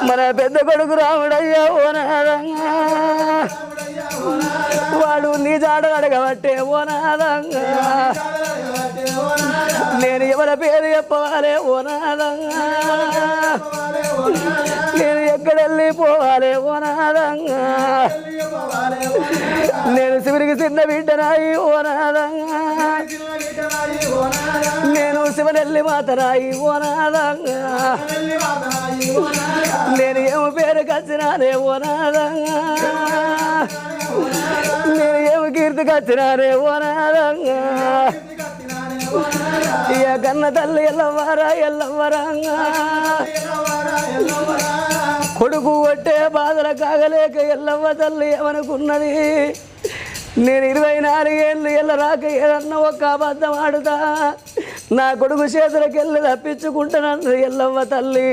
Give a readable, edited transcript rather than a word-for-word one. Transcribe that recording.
మన పెద్ద కొడుకు రాముడయ్యా ఓనాదంగా వాడు నీ జాడ అడగబట్టే ఓనాదంగా నేను ఎవరి పేరు చెప్పవాలే ఓనాదంగా నేను ఎక్కడెళ్ళి పోవాలి ఓనాదంగా నేను శివునికి చిన్న బిడ్డనాయి ఓనాదంగా నేను శివనెల్లి మాతనాయి ఓనాదంగా నేను ఏమో పేరు కచ్చినానే ఓనాదంగా నేను ఏమో కీర్తి కచ్చినానే ఓనాదంగా ఇక కన్న తల్లి ఎల్లవరంగా కొడుకు కొట్టే బాధలు కాగలేక ఎల్లవ్వ తల్లి ఏమనుకున్నది నేను 24 ఏళ్ళు ఎల్లరాక ఏదన్నా ఒక్క అబద్ధం ఆడుతా నా కొడుకు చేతులకెళ్ళి తప్పించుకుంటానన్నది ఎల్లవ్వ తల్లి.